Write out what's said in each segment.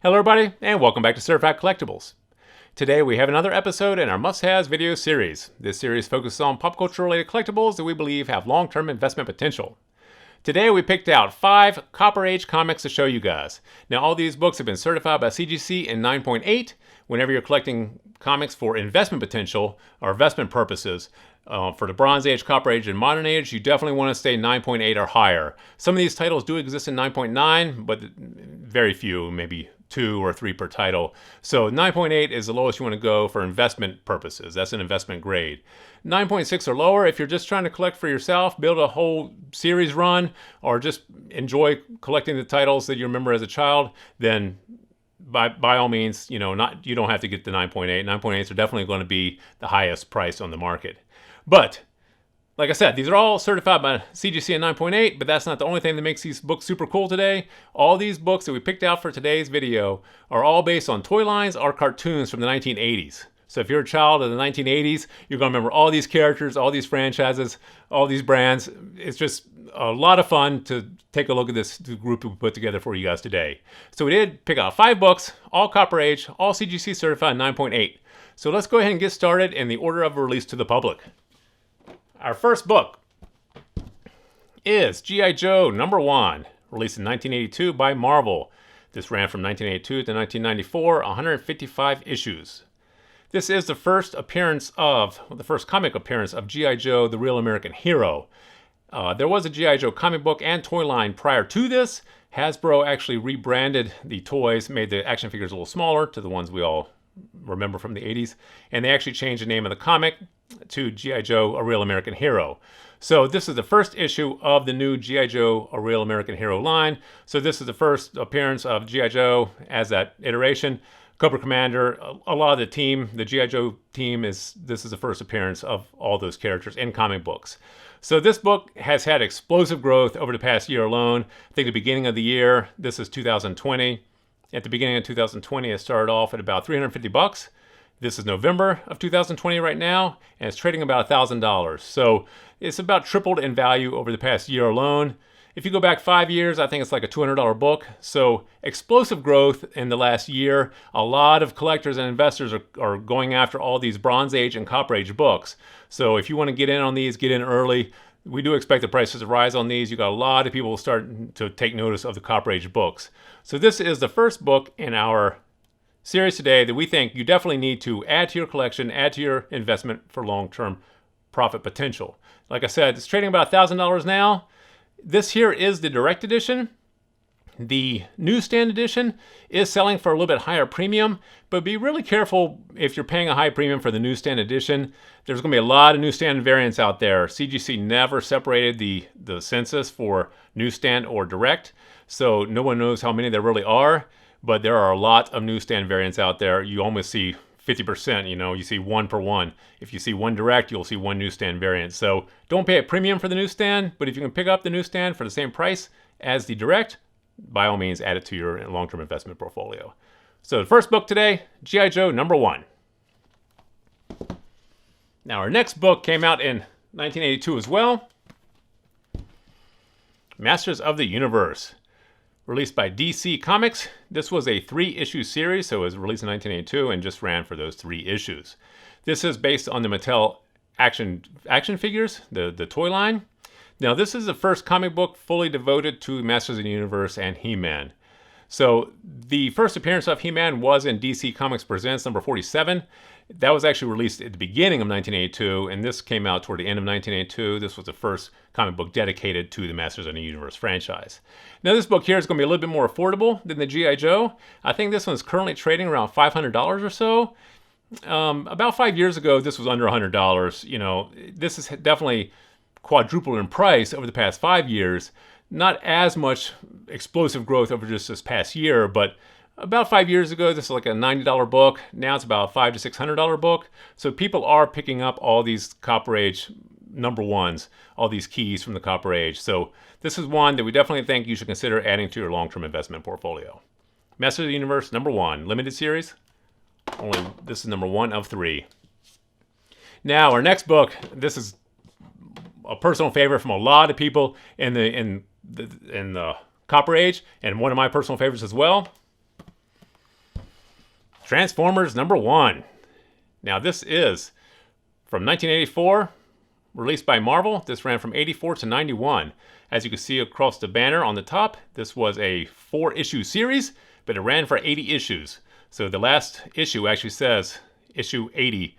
Hello everybody, and welcome back to Certified Collectibles. Today we have another episode in our must-haves video series. This series focuses on pop culture related collectibles that we believe have long-term investment potential. Today we picked out 5 Copper Age comics to show you guys. Now all these books have been certified by CGC in 9.8. Whenever you're collecting comics for investment potential or investment purposes, for the Bronze Age, Copper Age, and Modern Age, you definitely want to stay 9.8 or higher. Some of these titles do exist in 9.9, but very few, maybe 2 or 3 per title. So 9.8 is the lowest you want to go for investment purposes. That's an investment grade. 9.6 or lower, if you're just trying to collect for yourself, build a whole series run, or just enjoy collecting the titles that you remember as a child, then by all means, you don't have to get the 9.8. 9.8s are definitely going to be the highest price on the market. But like I said, these are all certified by CGC at 9.8, but that's not the only thing that makes these books super cool today. All these books that we picked out for today's video are all based on toy lines or cartoons from the 1980s. So if you're a child of the 1980s, you're going to remember all these characters, all these franchises, all these brands. It's just a lot of fun to take a look at this group we put together for you guys today. So we did pick out 5 books, all Copper Age, all CGC certified 9.8. So let's go ahead and get started in the order of release to the public. Our first book is G.I. Joe #1, released in 1982 by Marvel. This ran from 1982 to 1994, 155 issues. This is the first comic appearance of G.I. Joe, the Real American Hero. There was a G.I. Joe comic book and toy line prior to this. Hasbro actually rebranded the toys, made the action figures a little smaller to the ones we all remember from the 80s, and they actually changed the name of the comic to G.I. Joe, A Real American Hero. So this is the first issue of the new G.I. Joe, A Real American Hero line. So this is the first appearance of G.I. Joe as that iteration. Cobra Commander, a lot of the team, the G.I. Joe team, this is the first appearance of all those characters in comic books. So this book has had explosive growth over the past year alone. I think the beginning of the year, this is 2020. At the beginning of 2020, it started off at about $350. This is November of 2020 right now, and it's trading about $1,000. So it's about tripled in value over the past year alone. If you go back 5 years, I think it's like a $200 book. So explosive growth in the last year. A lot of collectors and investors are going after all these Bronze Age and Copper Age books. So if you want to get in on these, get in early. We do expect the prices to rise on these. You got a lot of people starting to take notice of the Copper Age books. So this is the first book in our series today that we think you definitely need to add to your collection, add to your investment for long-term profit potential. Like I said, it's trading about $1,000 now. This here is the direct edition. The newsstand edition is selling for a little bit higher premium, but be really careful if you're paying a high premium for the newsstand edition. There's going to be a lot of newsstand variants out there. CGC never separated the census for newsstand or direct, so no one knows how many there really are, but there are a lot of newsstand variants out there. You almost see 50%, you see 1 per 1. If you see 1 direct, you'll see 1 newsstand variant. So don't pay a premium for the newsstand, but if you can pick up the newsstand for the same price as the direct, by all means, add it to your long-term investment portfolio. So the first book today, G.I. Joe #1. Now our next book came out in 1982 as well. Masters of the Universe, released by DC Comics. This was a 3-issue series, so it was released in 1982 and just ran for those 3 issues. This is based on the Mattel action figures, the toy line. Now, this is the first comic book fully devoted to Masters of the Universe and He-Man. So the first appearance of He-Man was in DC Comics Presents number 47. That was actually released at the beginning of 1982, and this came out toward the end of 1982. This was the first comic book dedicated to the Masters of the Universe franchise. Now, this book here is going to be a little bit more affordable than the G.I. Joe. I think this one's currently trading around $500 or so. About 5 years ago, this was under $100. This is definitely quadrupled in price over the past 5 years. Not as much explosive growth over just this past year, but about 5 years ago, this was like a $90 book. Now it's about a $500 to $600 book. So people are picking up all these Copper Age #1s, all these keys from the Copper Age. So this is one that we definitely think you should consider adding to your long-term investment portfolio. Masters of the Universe #1, limited series. This is #1 of 3. Now our next book, this is a personal favorite from a lot of people in the Copper Age, and one of my personal favorites as well. Transformers #1. Now this is from 1984, released by Marvel. This ran from 84 to 91. As you can see across the banner on the top, this was a 4-issue series, but it ran for 80 issues. So the last issue actually says issue 80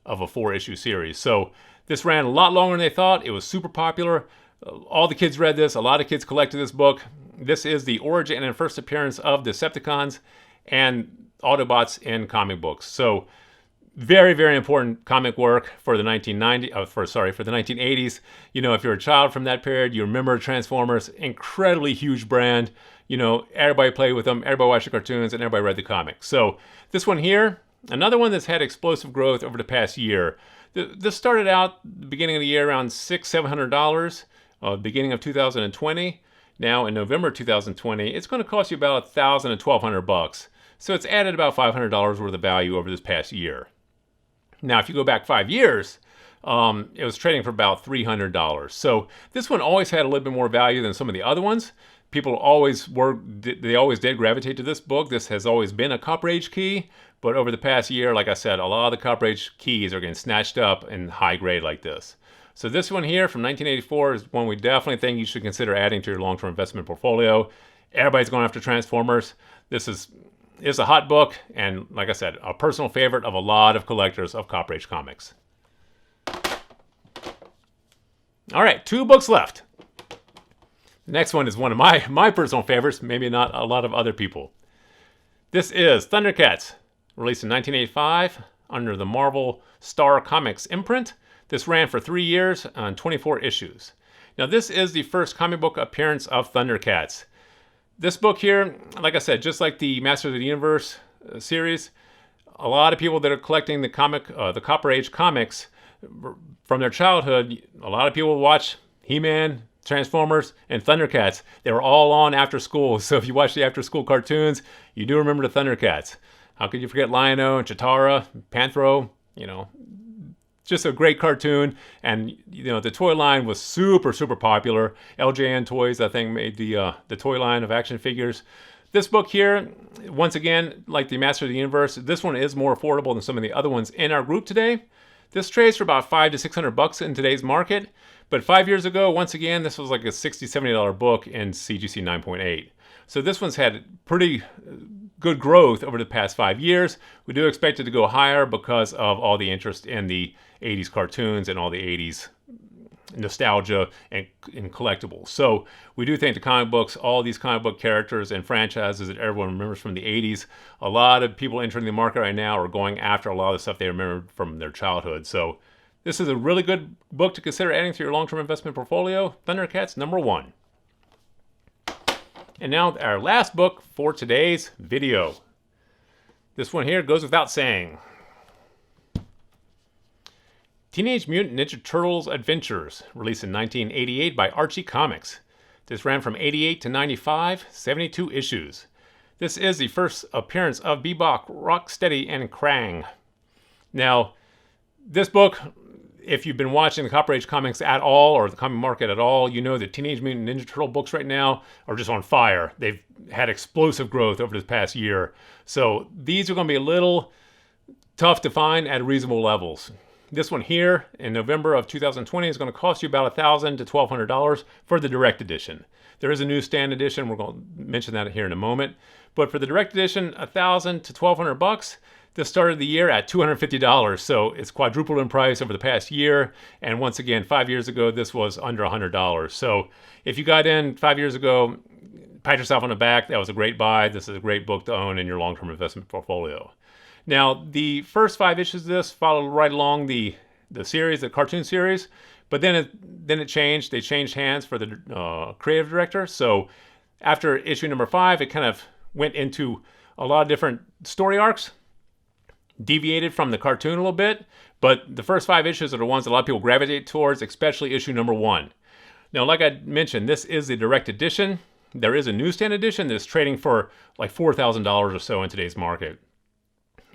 of a 4-issue series. So this ran a lot longer than they thought. It was super popular. All the kids read this. A lot of kids collected this book. This is the origin and first appearance of Decepticons and Autobots in comic books. So very, very important comic work for the 1980s. You know, if you're a child from that period, you remember Transformers, incredibly huge brand. You know, everybody played with them, everybody watched the cartoons, and everybody read the comics. So this one here, another one that's had explosive growth over the past year. This started out the beginning of the year around $600-$700, beginning of 2020. Now in November 2020, it's going to cost you about $1,000 to $1,200. So it's added about $500 worth of value over this past year. Now, if you go back 5 years, it was trading for about $300. So this one always had a little bit more value than some of the other ones. People always did gravitate to this book. This has always been a Copper Age key, but over the past year, like I said, a lot of the Copper Age keys are getting snatched up in high grade like this. So this one here from 1984 is one we definitely think you should consider adding to your long-term investment portfolio. Everybody's going after Transformers. This is a hot book, and like I said, a personal favorite of a lot of collectors of Copper Age comics. All right, 2 books left. The next one is one of my personal favorites, maybe not a lot of other people. This is Thundercats, released in 1985 under the Marvel Star Comics imprint. This ran for 3 years on 24 issues. Now this is the first comic book appearance of Thundercats. This book here, like I said, just like the Masters of the Universe series, a lot of people that are collecting the Copper Age comics from their childhood, a lot of people watch He-Man, Transformers, and Thundercats. They were all on after school, so if you watch the after school cartoons, you do remember the Thundercats. How could you forget Lion-O and Chitara, Panthro, you know, just a great cartoon. And you know, the toy line was super popular. LJN Toys, I think, made the toy line of action figures. This book here, once again, like the Master of the Universe, this one is more affordable than some of the other ones in our group today. This trades for about $500 to $600 in today's market, but 5 years ago, once again, this was like a $60, $70 book in CGC 9.8. So this one's had pretty good growth over the past 5 years. We do expect it to go higher because of all the interest in the 80s cartoons and all the 80s nostalgia and collectibles. So we do think the comic books, all these comic book characters and franchises that everyone remembers from the 80s, a lot of people entering the market right now are going after a lot of the stuff they remember from their childhood. So this is a really good book to consider adding to your long-term investment portfolio. Thundercats #1. And now our last book for today's video. This one here goes without saying. Teenage Mutant Ninja Turtles Adventures, released in 1988 by Archie Comics. This ran from 88 to 95, 72 issues. This is the first appearance of Bebop, Rocksteady, and Krang. Now, this book, if you've been watching the Copper Age comics at all, or the comic market at all, you know that Teenage Mutant Ninja Turtle books right now are just on fire. They've had explosive growth over this past year. So these are going to be a little tough to find at reasonable levels. This one here in November of 2020 is going to cost you about $1,000 to $1,200 for the direct edition. There is a newsstand edition. We're going to mention that here in a moment. But for the direct edition, $1,000 to $1,200. This started the year at $250, so it's quadrupled in price over the past year. And once again, 5 years ago, this was under $100. So if you got in 5 years ago, pat yourself on the back. That was a great buy. This is a great book to own in your long-term investment portfolio. Now, the first 5 issues of this followed right along the series, the cartoon series, but then it changed. They changed hands for the creative director. So after issue number 5, it kind of went into a lot of different story arcs, deviated from the cartoon a little bit, but the first 5 issues are the ones that a lot of people gravitate towards, especially issue number 1. Now, like I mentioned, this is the direct edition. There is a newsstand edition that's trading for like $4,000 or so in today's market.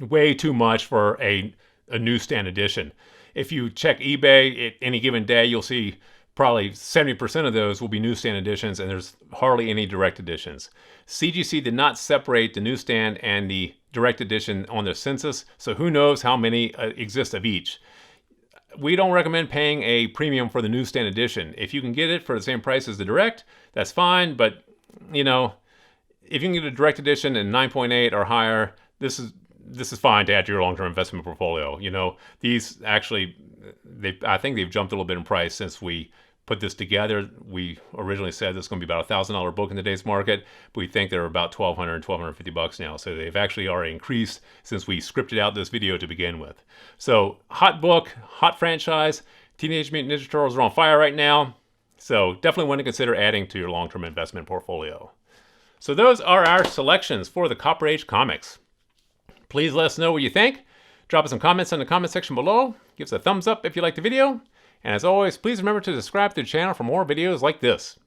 Way too much for a newsstand edition. If you check eBay at any given day, you'll see probably 70% of those will be newsstand editions, and there's hardly any direct editions. CGC did not separate the newsstand and the direct edition on their census, so who knows how many exist of each. We don't recommend paying a premium for the newsstand edition. If you can get it for the same price as the direct, that's fine, but you know, if you can get a direct edition in 9.8 or higher, this is fine to add to your long-term investment portfolio. You know, these actually, I think they've jumped a little bit in price since we put this together. We originally said this is going to be about $1,000 book in today's market, but we think they're about $1,200, $1,250 now. So they've actually already increased since we scripted out this video to begin with. So hot book, hot franchise. Teenage Mutant Ninja Turtles are on fire right now. So definitely want to consider adding to your long-term investment portfolio. So those are our selections for the Copper Age comics. Please let us know what you think. Drop us some comments in the comment section below. Give us a thumbs up if you liked the video. And as always, please remember to subscribe to the channel for more videos like this.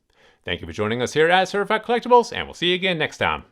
Thank you for joining us here at Certified Collectibles, and we'll see you again next time.